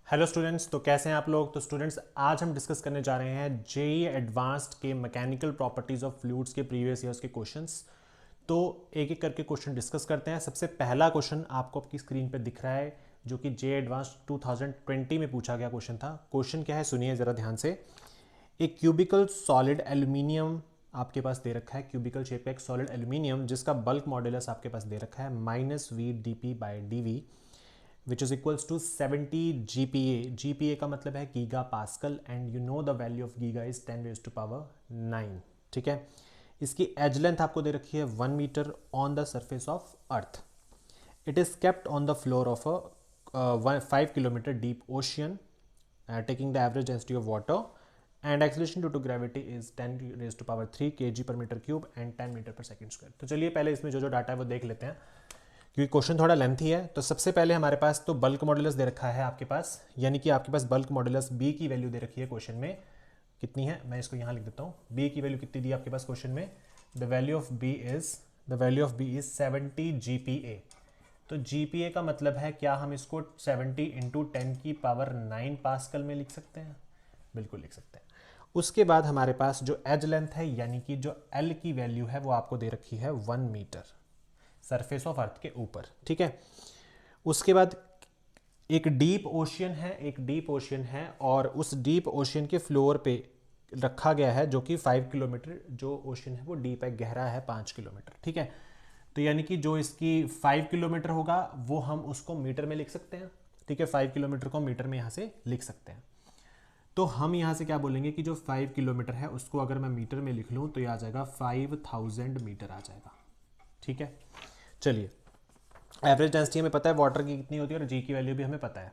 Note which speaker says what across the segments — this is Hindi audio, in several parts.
Speaker 1: हेलो स्टूडेंट्स, तो कैसे हैं आप लोग। तो स्टूडेंट्स, आज हम डिस्कस करने जा रहे हैं जेईई एडवांस्ड के मैकेनिकल प्रॉपर्टीज ऑफ फ्लूइड्स के प्रीवियस ईयर्स के क्वेश्चंस। तो एक एक करके क्वेश्चन डिस्कस करते हैं। सबसे पहला क्वेश्चन आपको आपकी स्क्रीन पे दिख रहा है, जो कि जेईई एडवांस्ड 2020 में पूछा गया क्वेश्चन था। क्वेश्चन क्या है, सुनिए ज़रा ध्यान से। एक क्यूबिकल सॉलिड एल्यूमिनियम आपके पास दे रखा है, क्यूबिकल शेप का एक सॉलिड एल्यूमिनियम जिसका बल्क मॉड्यूलस आपके पास दे रखा है -v/dp/dv which is equals to 70 GPa। GPa का मतलब है giga pascal and you know the value of giga is 10 raised to power 9। ठीक है, इसकी एज लेंथ आपको दे रखी है 1 metre on the surface of earth. It is kept on the floor of a 5 kilometre deep ocean taking the average density of water and acceleration due to gravity is 10 raised to power 3 kg per meter cube and 10 metre पर सेकेंड स्क्वायर। तो चलिए पहले इसमें जो जो डाटा है वो देख लेते हैं, क्योंकि क्वेश्चन थोड़ा लेंथी है। तो सबसे पहले हमारे पास तो बल्क मॉड्यूलस दे रखा है आपके पास, यानी कि आपके पास बल्क मॉड्यूलस बी की वैल्यू दे रखी है क्वेश्चन में। कितनी है, मैं इसको यहाँ लिख देता हूँ। बी की वैल्यू कितनी दी आपके पास क्वेश्चन में, the value of B is 70 GPa। तो GPa का मतलब है, क्या हम इसको 70 इंटू 10 की पावर 9 पास्कल में लिख सकते हैं? बिल्कुल लिख सकते हैं। उसके बाद हमारे पास जो एज लेंथ है, यानी कि जो L की वैल्यू है, वो आपको दे रखी है 1 मीटर सरफेस ऑफ अर्थ के ऊपर। ठीक है, उसके बाद एक डीप ओशियन है और उस डीप ओशियन के फ्लोर पे रखा गया है, जो कि 5 किलोमीटर, जो ओशियन है वो डीप है, गहरा है 5 किलोमीटर। ठीक है, तो यानी कि जो इसकी 5 किलोमीटर होगा वो हम उसको मीटर में लिख सकते हैं। ठीक है, 5 किलोमीटर को मीटर में यहाँ से लिख सकते हैं। तो हम यहाँ से क्या बोलेंगे कि जो 5 किलोमीटर है उसको अगर मैं मीटर में लिख लूँ तो ये आ जाएगा 5000 मीटर आ जाएगा। ठीक है, चलिए, एवरेज डेंसिटी हमें पता है वाटर की कितनी होती है और जी की वैल्यू भी हमें पता है।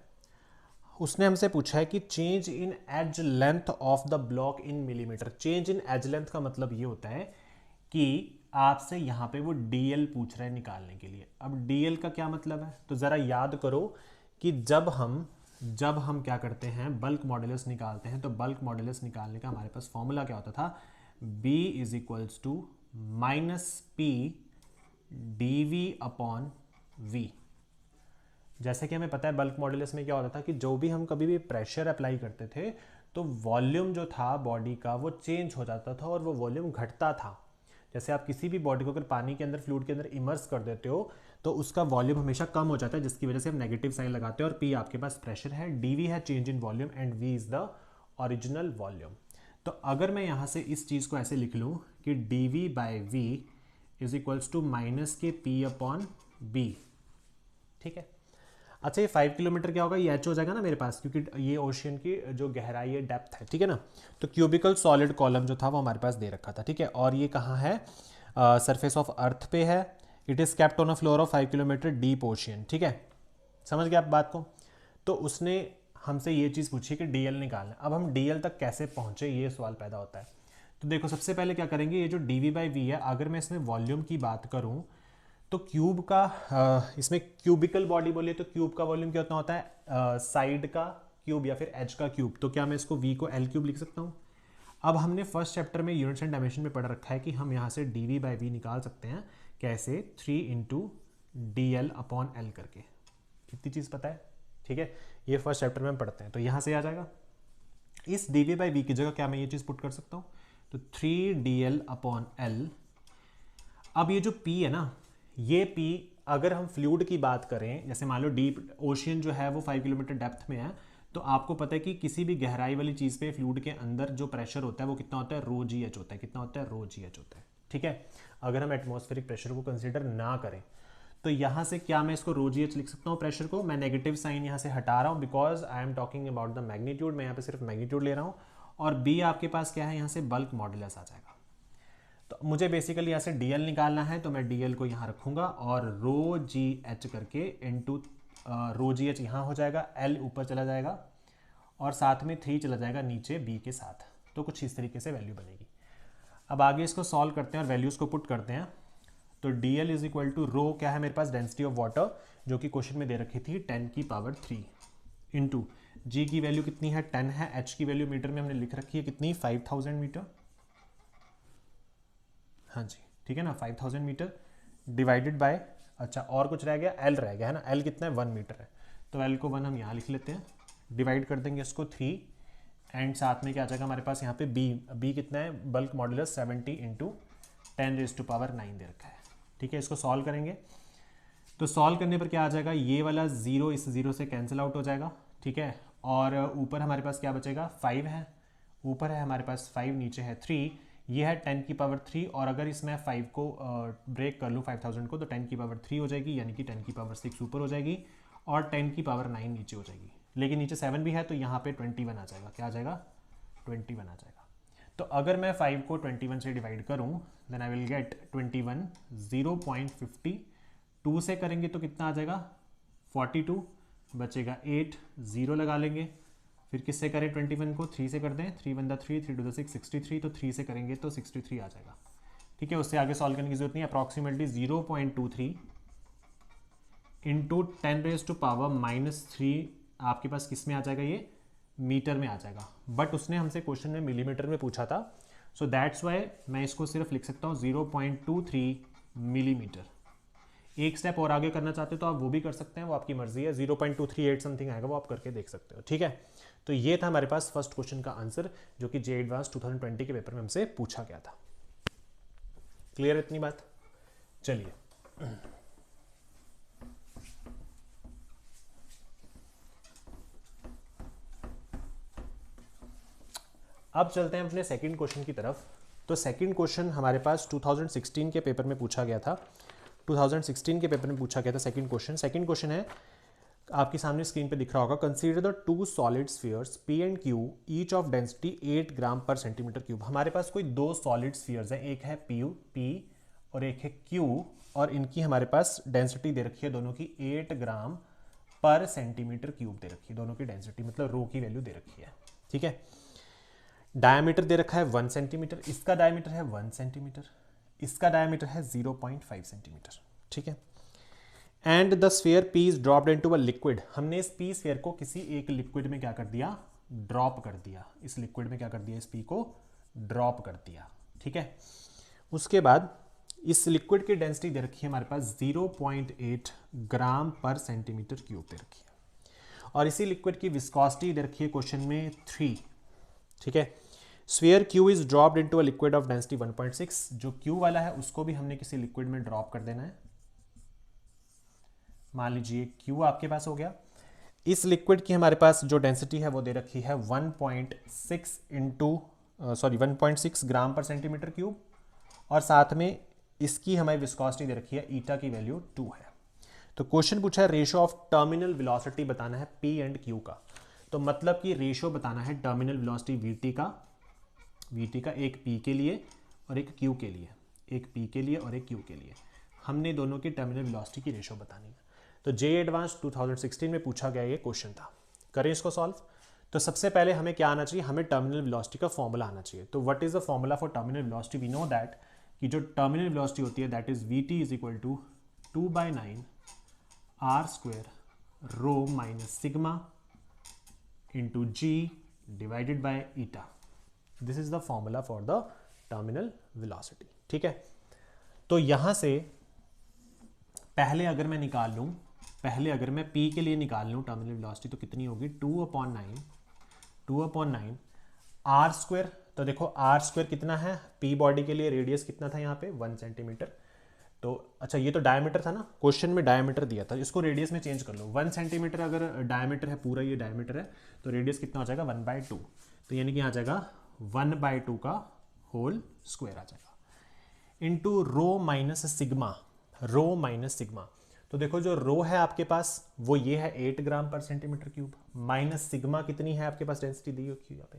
Speaker 1: उसने हमसे पूछा है कि change in edge length of the block in millimetre. Change in edge length का मतलब ये होता है कि आपसे यहाँ पे वो डीएल पूछ रहा है निकालने के लिए। अब डीएल का क्या मतलब है, तो ज़रा याद करो कि जब हम क्या करते हैं, बल्क मॉड्यूलस निकालते हैं, तो बल्क मॉड्यूलस निकालने का हमारे पास फॉर्मूला क्या होता था, B is equals to -P dV/V। जैसे कि हमें पता है बल्क मॉड्यूलस में क्या होता था कि जो भी हम कभी भी प्रेशर अप्लाई करते थे तो वॉल्यूम जो था बॉडी का वो चेंज हो जाता था और वो वॉल्यूम घटता था। जैसे आप किसी भी बॉडी को अगर पानी के अंदर, फ्लूइड के अंदर इमर्स कर देते हो तो उसका वॉल्यूम हमेशा कम हो जाता है, जिसकी वजह से हम नेगेटिव साइन लगाते हैं। और P आपके पास प्रेशर है, dV है change in volume and V is the original volume. तो अगर मैं यहाँ से इस चीज़ को ऐसे लिख लूँ कि dV/V is equals to -P/B। ठीक है, अच्छा ये 5 किलोमीटर क्या होगा, ये H हो जाएगा ना मेरे पास, क्योंकि ये ओशियन की जो गहराई है, डेप्थ है। ठीक है ना, तो क्यूबिकल सॉलिड कॉलम जो था वो हमारे पास दे रखा था। ठीक है, और ये कहाँ है, सरफेस ऑफ अर्थ पे है। It is kept on a floor of 5 kilometre deep ocean. ठीक है, समझ गए आप बात को। तो उसने हमसे ये चीज़ पूछी कि डीएल निकालना है। अब हम डीएल तक कैसे पहुँचे, ये सवाल पैदा होता है। तो देखो, सबसे पहले क्या करेंगे, ये जो dV/V है, अगर मैं इसमें वॉल्यूम की बात करूँ तो क्यूब का, इसमें क्यूबिकल बॉडी बोलिए तो क्यूब का वॉल्यूम क्या होता है, साइड का क्यूब या फिर एज का क्यूब। तो क्या मैं इसको V को L क्यूब लिख सकता हूँ। अब हमने फर्स्ट चैप्टर में यूनिट्स एंड डायमेंशन में पढ़ रखा है कि हम यहाँ से dV/V निकाल सकते हैं। कैसे, 3 इंटू dL/L करके। इतनी चीज़ पता है। ठीक है, ये फर्स्ट चैप्टर में हम पढ़ते हैं, तो यहाँ से आ जाएगा। इस dV/V की जगह क्या मैं ये चीज़ पुट कर सकता हूँ, तो 3dL/L। अब ये जो P है ना, ये P अगर हम फ्लूइड की बात करें, जैसे मान लो डीप ओशियन जो है वो 5 किलोमीटर डेप्थ में है, तो आपको पता है कि किसी भी गहराई वाली चीज़ पे फ्लूइड के अंदर जो प्रेशर होता है वो कितना होता है, ρgh होता है। कितना होता है, ρgh होता है। ठीक है, अगर हम एटमॉस्फेरिक प्रेशर को कंसिडर ना करें तो यहाँ से क्या मैं इसको ρgh लिख सकता हूँ प्रेशर को। मैं नेगेटिव साइन यहाँ से हटा रहा हूँ because I am talking about the magnitude. मैं यहाँ पे सिर्फ मैग्नीट्यूड ले रहा हूँ। और B आपके पास क्या है, यहाँ से बल्क मॉड्यूलस आ जाएगा। तो मुझे बेसिकली यहाँ से dl निकालना है, तो मैं dl को यहाँ रखूँगा और ρgh करके इंटू ρgh यहाँ हो जाएगा, L ऊपर चला जाएगा और साथ में 3 चला जाएगा नीचे B के साथ। तो कुछ इस तरीके से वैल्यू बनेगी। अब आगे इसको सॉल्व करते हैं और वैल्यूज़ को पुट करते हैं। तो dl इज इक्वल टू रो क्या है मेरे पास, डेंसिटी ऑफ वाटर, जो कि क्वेश्चन में दे रखी थी 10⁻³ इंटू G की वैल्यू कितनी है, 10 है। H की वैल्यू मीटर में हमने लिख रखी है कितनी, 5000 मीटर। हाँ जी, ठीक है ना, 5000 मीटर डिवाइडेड बाय, अच्छा और कुछ रह गया, L रह गया है ना। L कितना है, 1 मीटर है। तो L को 1 हम यहाँ लिख लेते हैं। डिवाइड कर देंगे इसको 3 एंड साथ में क्या आ जाएगा हमारे पास यहाँ पे बी कितना है, बल्क मॉड्यूलस 70 इंटू 10⁻9 दे रखा है। ठीक है, इसको सॉल्व करेंगे तो सॉल्व करने पर क्या आ जाएगा, ये वाला 0 इस 0 से कैंसिल आउट हो जाएगा। ठीक है, और ऊपर हमारे पास क्या बचेगा, 5 है, ऊपर है हमारे पास 5, नीचे है 3, ये है 10⁻3 और अगर इसमें 5 को ब्रेक कर लूँ 5000 को तो 10⁻3 हो जाएगी, यानी कि 10⁻6 ऊपर हो जाएगी और 10⁻9 नीचे हो जाएगी। लेकिन नीचे 7 भी है तो यहाँ पे 21 आ जाएगा। क्या आ जाएगा, 21 आ जाएगा। तो अगर मैं 5 को 21 से डिवाइड करूँ देन आई विल गेट 21, 0.52 से करेंगे तो कितना आ जाएगा 42, बचेगा 8, 0 लगा लेंगे। फिर किससे करें 21 को, 3 से कर दें, 3 वन द 3, 3 टू द 6, 63, तो 3 से करेंगे तो 63 आ जाएगा। ठीक है, उससे आगे सॉल्व करने की जरूरत नहीं है। अप्रॉक्सीमेटली 0.23 इंटू 10⁻³ आपके पास किस में आ जाएगा, ये मीटर में आ जाएगा, बट उसने हमसे क्वेश्चन में मिलीमीटर में पूछा था, सो दैट्स वाई मैं इसको सिर्फ लिख सकता हूँ 0.23 मिलीमीटर। एक स्टेप और आगे करना चाहते हो तो आप वो भी कर सकते हैं, वो आपकी मर्जी है। 0.238 समथिंग आएगा, वो आप करके देख सकते हो। ठीक है, तो ये था हमारे पास फर्स्ट क्वेश्चन का आंसर जो कि जे एडवांस 2020 के पेपर में हमसे पूछा गया था। क्लियर इतनी बात? चलिए अब चलते हैं अपने सेकंड क्वेश्चन की तरफ। तो सेकंड क्वेश्चन हमारे पास 2016 के पेपर में पूछा गया था। 2016 के पेपर में पूछा गया था सेकंड क्वेश्चन। सेकंड क्वेश्चन है आपके सामने स्क्रीन पे दिख रहा होगा, consider the 2 solid spheres P and Q each of density 8 ग्राम पर सेंटीमीटर क्यूब। हमारे पास कोई 2 सॉलिड स्फीयर्स हैं, एक है P और एक है Q, और इनकी हमारे पास डेंसिटी दे रखी है दोनों की 8 ग्राम पर सेंटीमीटर क्यूब दे रखी है, दोनों की डेंसिटी मतलब रो की वैल्यू दे रखी है। ठीक है, डायमीटर दे रखा है 1 सेंटीमीटर, इसका डायमीटर है 1 सेंटीमीटर, इसका डायमीटर है 0.5 सेंटीमीटर। ठीक है, and the sphere P is dropped into a liquid. हमने इस P स्फीयर को किसी एक लिक्विड में क्या कर दिया, ड्रॉप कर दिया। इस लिक्विड में क्या कर दिया, इस P को ड्रॉप कर दिया। ठीक है, उसके बाद इस लिक्विड की डेंसिटी दे रखी है हमारे पास 0.8 ग्राम पर सेंटीमीटर क्यूब दे रखी है, और इसी लिक्विड की विस्कोसिटी दे रखी है क्वेश्चन में 3। ठीक है, sphere Q is dropped into a liquid of density 1.6। जो Q वाला है उसको भी हमने किसी लिक्विड में ड्रॉप कर देना है। मान लीजिए Q आपके पास हो गया। इस लिक्विड की हमारे पास जो डेंसिटी है वो दे रखी है 1.6 ग्राम पर सेंटीमीटर क्यूब, और साथ में इसकी हमें विस्कोसिटी दे रखी है, ईटा की वैल्यू 2 है। तो क्वेश्चन पूछा है रेशियो ऑफ टर्मिनल वेलोसिटी बताना है P एंड Q का। तो मतलब कि रेशियो बताना है टर्मिनल वेलोसिटी VT का एक P के लिए और एक Q के लिए, एक P के लिए और एक Q के लिए। हमने दोनों की टर्मिनल वेलोसिटी की रेशियो बतानी है। तो जे एडवांस 2016 में पूछा गया ये क्वेश्चन था। करें इसको सॉल्व। तो सबसे पहले हमें क्या आना चाहिए, हमें टर्मिनल वेलोसिटी का फॉर्मूला आना चाहिए। तो what is the formula for terminal velocity? We know that कि जो टर्मिनल वेलोसिटी होती है that is VT is equal to 2/9 r² rho minus sigma into G divided by eta. This is the formula for the terminal velocity. ठीक है, तो यहां से पहले अगर मैं निकाल लूं, पहले अगर मैं P के लिए निकाल लूं टर्मिनल वेलोसिटी तो कितनी होगी, 2/9 r²। तो देखो r² कितना है, P बॉडी के लिए रेडियस कितना था यहाँ पे 1 सेंटीमीटर। तो अच्छा ये तो डायमीटर था ना, क्वेश्चन में डायमीटर दिया था, इसको रेडियस में चेंज कर लो। 1 सेंटीमीटर अगर डायमीटर है, पूरा ये डायमीटर है, तो रेडियस कितना हो जाएगा 1/2। तो यानी कि आ जाएगा 1/2 का होल स्क्वायर आ जाएगा इंटू रो माइनस सिग्मा। तो देखो जो रो है आपके पास वो ये है 8 ग्राम पर सेंटीमीटर क्यूब, माइनस सिग्मा कितनी है आपके पास डेंसिटी दी हुई यहाँ पे,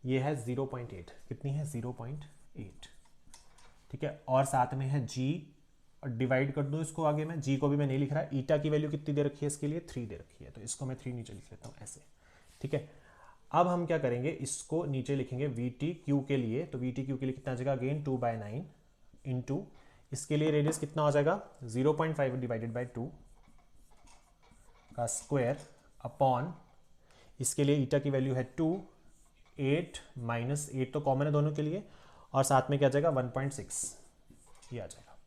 Speaker 1: ये है 0.8। कितनी है 0.8। ठीक है, और साथ में है G, और डिवाइड कर दो इसको आगे में, G को भी मैं नहीं लिख रहा। ईटा की वैल्यू कितनी दे रखी है इसके लिए, 3 दे रखी है, तो इसको मैं 3 नीचे लिख लेता हूँ ऐसे। ठीक है, अब हम क्या करेंगे, इसको नीचे लिखेंगे VT Q के लिए। तो VT Q के लिए कितना आ जाएगा, अगेन 2/9 इंटू इसके लिए रेडियस कितना हो जाएगा 0.5 डिवाइडेड बाई 2 का स्क्वायर अपॉन इसके लिए ईटा की वैल्यू है 2, 8 माइनस 8 तो कॉमन है दोनों के लिए, और साथ में क्या आ जाएगा 1.6 ये आ जाएगा।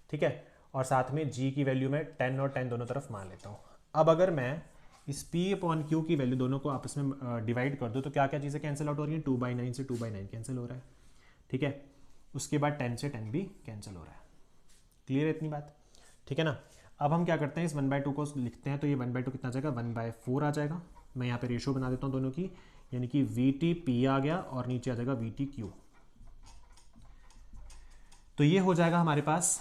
Speaker 1: ठीक है, और साथ में G की वैल्यू में 10 और 10 दोनों तरफ मान लेता हूँ। अब अगर मैं इस P अपॉन Q की वैल्यू दोनों को आपस में डिवाइड कर दो तो क्या क्या चीज़ें कैंसिल आउट हो रही हैं, 2/9 से 2/9 कैंसिल हो रहा है, ठीक है। उसके बाद 10 से 10 भी कैंसिल हो रहा है। क्लियर है इतनी बात, ठीक है ना। अब हम क्या करते हैं, इस 1/2 को लिखते हैं, तो ये 1/2 कितना आ जाएगा, 1/4 आ जाएगा। मैं यहाँ पे रेशो बना देता हूँ दोनों की, यानी कि VTP आ गया और नीचे आ जाएगा VTQ। तो ये हो जाएगा हमारे पास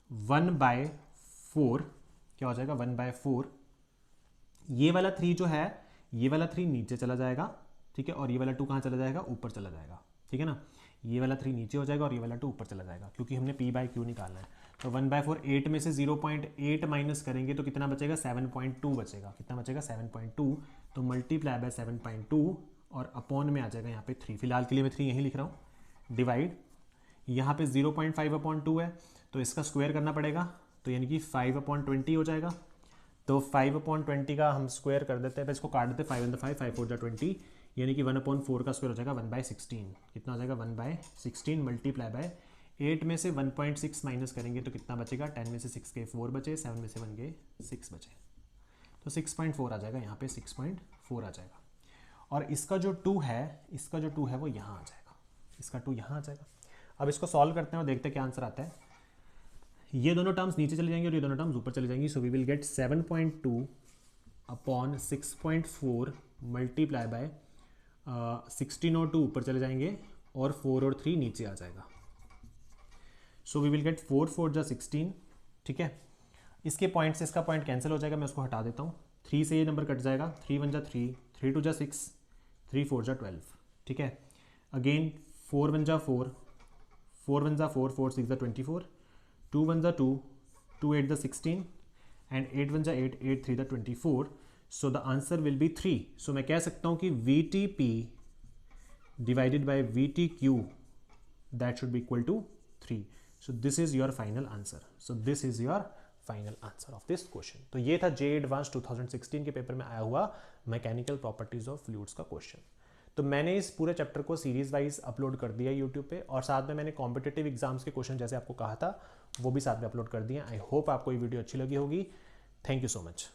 Speaker 1: 1/4, क्या हो जाएगा 1/4। ये वाला 3 जो है, ये वाला 3 नीचे चला जाएगा, ठीक है, और ये वाला 2 कहाँ चला जाएगा, ऊपर चला जाएगा, ठीक है ना। ये वाला 3 नीचे हो जाएगा और ये वाला 2 ऊपर चला जाएगा, क्योंकि हमने P/Q निकालना है। तो 1/4, 8 में से 0.8 माइनस करेंगे तो कितना बचेगा, 7.2 बचेगा। कितना बचेगा, 7.2। तो मल्टीप्लाई बाय 7.2 और अपॉन में आ जाएगा यहाँ पे 3। फिलहाल के लिए मैं 3 यहीं लिख रहा हूँ, डिवाइड यहाँ पे 0.5/2 है, तो इसका स्क्वायर करना पड़ेगा, तो यानी कि 5/20 हो जाएगा। तो 5/20 का हम स्क्वायर कर देते हैं, इसको काट देते हैं, 5 × 5 5 4 20, यानी कि 1/4 का स्क्वायर हो जाएगा 1/16। कितना हो जाएगा, 1/16 मल्टीप्लाई बाय 8 में से 1.6 माइनस करेंगे तो कितना बचेगा, 10 में से 6 गए 4 बचे, 7 में से 1 गए 6 बचे, तो 6.4 आ जाएगा, यहाँ पे 6.4 आ जाएगा। और इसका जो 2 है, इसका जो 2 है वो यहाँ आ जाएगा, इसका 2 यहाँ आ जाएगा। अब इसको सॉल्व करते हैं और देखते हैं क्या आंसर आता है। ये दोनों टर्म्स नीचे चले जाएंगे और ये दोनों टर्म्स ऊपर चले जाएंगी। So we will get 7.2 upon 6.4 multiply by 16 और 2 ऊपर चले जाएंगे और 4 और 3 नीचे आ जाएगा। सो वी विल गेट 4 4 जा 16, ठीक है। इसके पॉइंट से इसका पॉइंट कैंसिल हो जाएगा, मैं उसको हटा देता हूँ। 3 से ये नंबर कट जाएगा, 3 1 जा 3, 3 2 जा 6, 3 4 जा 12, ठीक है। अगेन 4 1 जा 4, 4 1 जा 4, 4 6 जा 24, 2 1 जा 2, 2 8 जा 16 एंड 8 1 जा 8, 8 3 जा 24। So the answer will be 3। So मैं कह सकता हूँ कि VTP divided by VTQ that should be equal to 3। So this is your final answer. So this is your final answer of this question. तो ये था JEE एडवांस 2016 के पेपर में आया हुआ मैकेनिकल प्रॉपर्टीज ऑफ फ्लूइड्स का क्वेश्चन। तो मैंने इस पूरे चैप्टर को सीरीज वाइज अपलोड कर दिया यूट्यूब पे, और साथ में मैंने कॉम्पिटिटिव एग्जाम्स के क्वेश्चन जैसे आपको कहा था वो भी साथ में अपलोड कर दिए। आई होप आपको ये वीडियो अच्छी लगी होगी। Thank you so much.